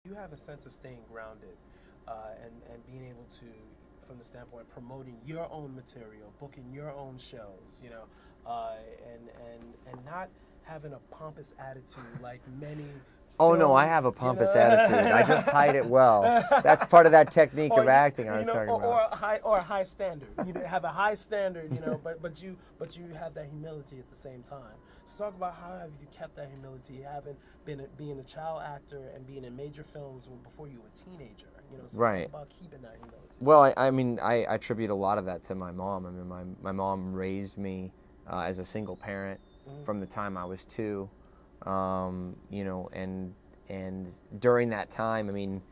You have a sense of staying grounded, and being able to, from the standpoint of promoting your own material, booking your own shows, and not having a pompous attitude like many. Oh no, I have a pompous attitude. I just hide it well. That's part of that technique of acting I was talking about. Or a high standard. You have a high standard, but you have that humility at the same time. So talk about how have you kept that humility, having being a child actor and being in major films before you were a teenager. So right. Talk about keeping that humility. Well, I attribute a lot of that to my mom. I mean, my mom raised me as a single parent from the time I was 2. And during that time, I mean,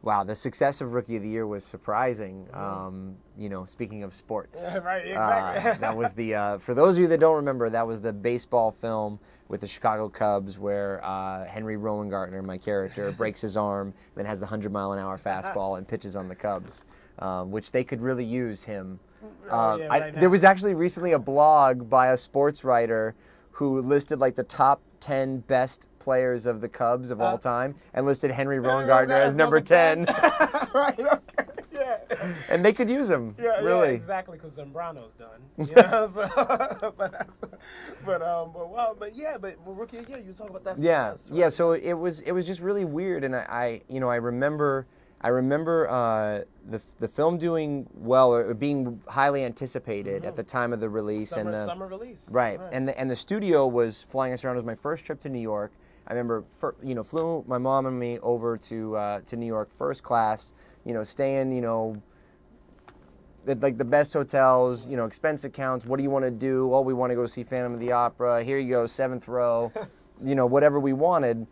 wow, the success of Rookie of the Year was surprising. Speaking of sports, right, exactly. That was the for those of you that don't remember, that was the baseball film with the Chicago Cubs where Henry Rowengartner, my character, breaks his arm, then has the 100-mile-an-hour fastball and pitches on the Cubs, which they could really use him. There was actually recently a blog by a sports writer who listed like the top 10 best players of the Cubs of all time and listed Henry Rowengartner as number 10. Right, okay, yeah. And they could use him, really. Yeah, exactly, because Zambrano's done. But Rookie of the Year, you talk about that success. Yeah, so it was just really weird, and I remember the film doing well, or being highly anticipated at the time of the release. Summer release. Right. And the studio was flying us around. It was my first trip to New York. I remember, flew my mom and me over to New York first class, staying, at like the best hotels, expense accounts. What do you want to do? Oh, we want to go see Phantom of the Opera. Here you go, 7th row, whatever we wanted.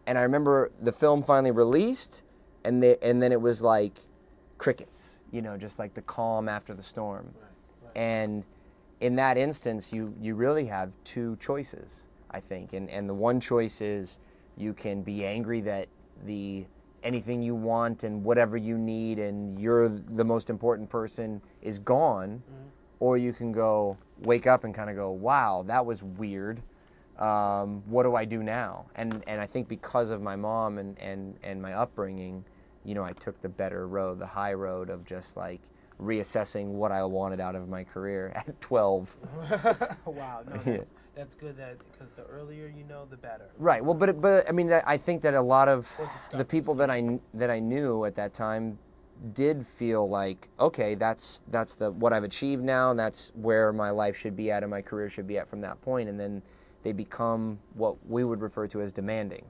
And I remember the film finally released, and then it was like crickets, just like the calm after the storm. Right. And in that instance, you really have 2 choices, I think. And the one choice is you can be angry that anything you want and whatever you need and you're the most important person is gone, or you can wake up and kind of go, wow, that was weird. What do I do now? And I think because of my mom and my upbringing, I took the better road, the high road of just like reassessing what I wanted out of my career at 12. Wow, no, that's good, because the earlier you know, the better. Right. Well, but I mean, I think that a lot of the people that I knew at that time did feel like, okay, that's what I've achieved now, and that's where my life should be at and my career should be at from that point. And then they become what we would refer to as demanding,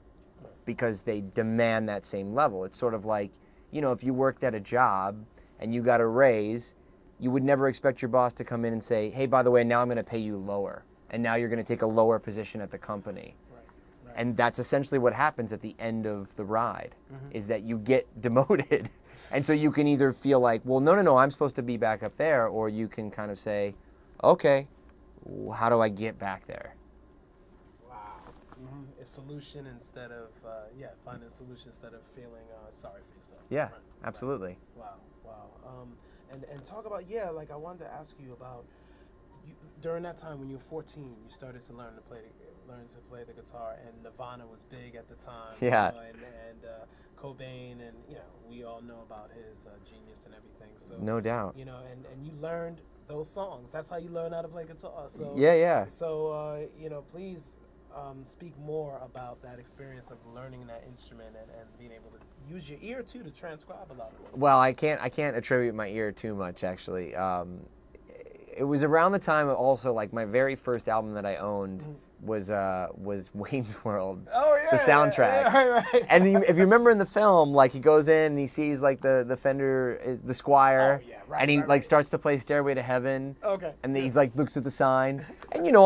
because they demand that same level. It's sort of like, if you worked at a job and you got a raise, you would never expect your boss to come in and say, hey, by the way, now I'm going to pay you lower, and now you're going to take a lower position at the company. Right. And that's essentially what happens at the end of the ride, is that you get demoted. And so you can either feel like, well, no, I'm supposed to be back up there, or you can kind of say, okay, how do I get back there? A solution instead of finding a solution instead of feeling sorry for yourself. Yeah, right. Absolutely. Wow. And talk about like I wanted to ask you about during that time when you were 14, you started to learn to play the guitar, and Nirvana was big at the time. Yeah. And Cobain, and we all know about his genius and everything. So no doubt. And you learned those songs. That's how you learn how to play guitar. So yeah. So please. Speak more about that experience of learning that instrument and being able to use your ear too to transcribe a lot of those. Well, I can't attribute my ear too much, actually. It was around the time also, like, my very first album that I owned was Wayne's World, the soundtrack. Yeah, right. And if you remember in the film, like, he goes in and he sees like the Fender, the Squire, and he starts to play Stairway to Heaven. Okay. And then he's like looks at the sign, and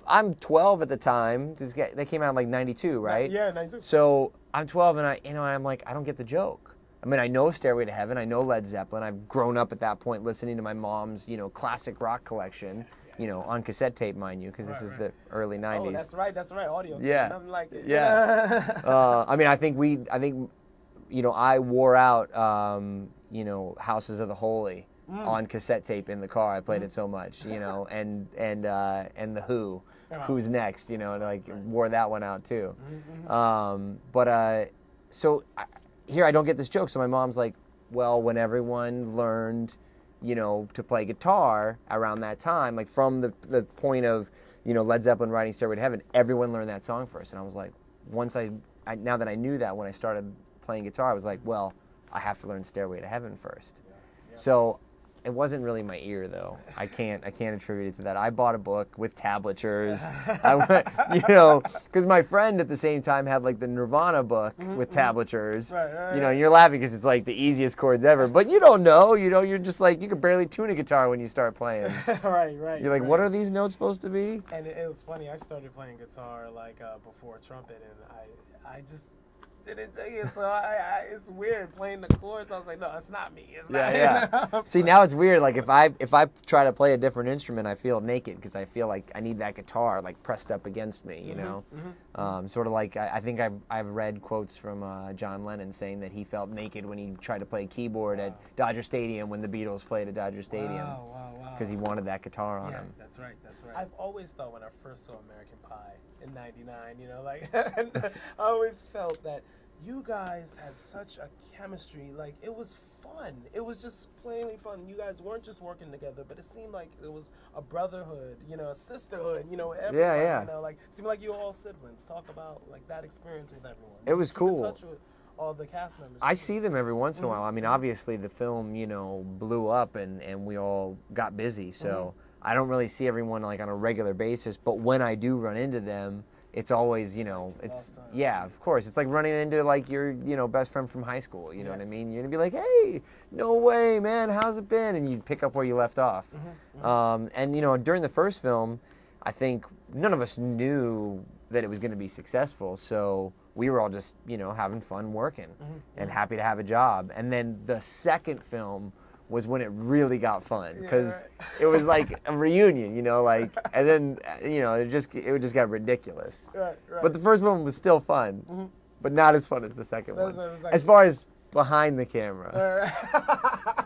I'm 12 at the time. They came out in like '92, right? Yeah, '92. So I'm 12, and I'm like, I don't get the joke. I mean, I know Stairway to Heaven, I know Led Zeppelin. I've grown up at that point listening to my mom's, classic rock collection. On cassette tape, mind you, because this is the early '90s. Oh, that's right, audio tape. Yeah. Nothing like it. Yeah. I mean, I think I wore out, Houses of the Holy on cassette tape in the car. I played it so much, and the Who, Who's Next, wore that one out too. So here I don't get this joke. So my mom's like, well, when everyone learned, you know, to play guitar around that time, like from the point of, you know, Led Zeppelin writing Stairway to Heaven, everyone learned that song first. And I was like, once now that I knew that when I started playing guitar, I was like, well, I have to learn Stairway to Heaven first. Yeah. So it wasn't really my ear, though. I can't attribute it to that. I bought a book with tablatures. I went, you know, because my friend at the same time had like the Nirvana book with tablatures. Right, you know, and you're laughing because it's like the easiest chords ever. But you don't know. You know, you're just like, you can barely tune a guitar when you start playing. Right. You're like, what are these notes supposed to be? And it was funny. I started playing guitar like before trumpet, and I just didn't take it, so it's weird playing the chords. I was like, no, it's not me. It's not. Yeah. See, now it's weird. Like if I try to play a different instrument, I feel naked because I feel like I need that guitar like pressed up against me. You know, sort of like I think I've read quotes from John Lennon saying that he felt naked when he tried to play keyboard at Dodger Stadium when the Beatles played at Dodger Stadium. Wow. Because he wanted that guitar on him. That's right. I've always thought when I first saw American Pie in '99, you know, like I always felt that you guys had such a chemistry. Like it was fun. It was just plainly fun. You guys weren't just working together, but it seemed like it was a brotherhood, you know, a sisterhood, you know, everyone, yeah. You know, like it seemed like you were all siblings. Talk about like that experience with everyone. It was cool. Keep in touch with all the cast members. I see them every once in a while. I mean, obviously the film, you know, blew up and we all got busy, so I don't really see everyone like on a regular basis, but when I do run into them, it's always, you know, it's, yeah, of course. It's like running into like your, you know, best friend from high school, you know what I mean? You're gonna be like, hey, no way, man, how's it been? And you pick up where you left off. And, you know, during the first film, I think none of us knew that it was gonna be successful, so we were all just, you know, having fun working and happy to have a job. And then the second film was when it really got fun because it was like a reunion, you know, like, and then, you know, it just got ridiculous. Right. But the first one was still fun, but not as fun as the second one. As far as behind the camera.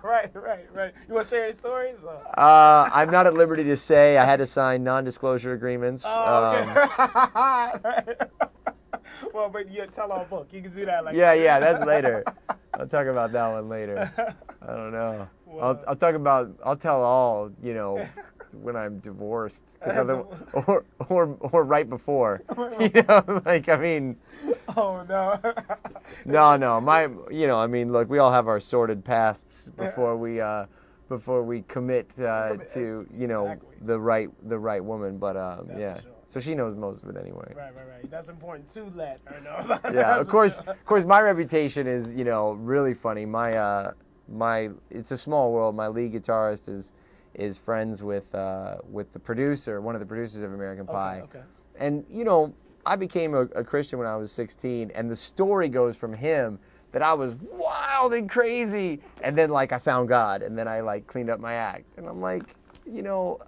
Right. You want to share any stories? I'm not at liberty to say. I had to sign non-disclosure agreements. Oh, okay. Well, but you tell our book. You can do that. Like yeah, that's later. I'll talk about that one later. I don't know. Well, I'll tell all, you know, when I'm divorced, or right before. You know, like I mean. Oh no. No. You know, I mean, look, we all have our sordid pasts before we commit to, you know, the right woman. But yeah. Sure. So she knows most of it anyway. Right. That's important to let her know about it. Yeah, of course, my reputation is, you know, really funny. It's a small world. My lead guitarist is friends with the producer, one of the producers of American Pie. Okay. And, you know, I became a Christian when I was 16, and the story goes from him that I was wild and crazy, and then, like, I found God, and then I, like, cleaned up my act. And I'm like, you know,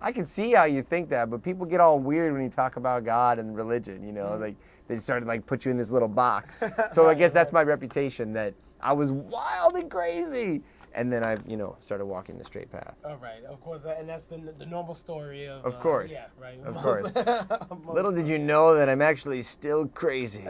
I can see how you think that, but people get all weird when you talk about God and religion, you know, like they started like put you in this little box. So I guess that's my reputation, that I was wild and crazy. And then I, you know, started walking the straight path. All right, of course, and that's the normal story of. Of course. Yeah, right. Of course. Little did you know that I'm actually still crazy.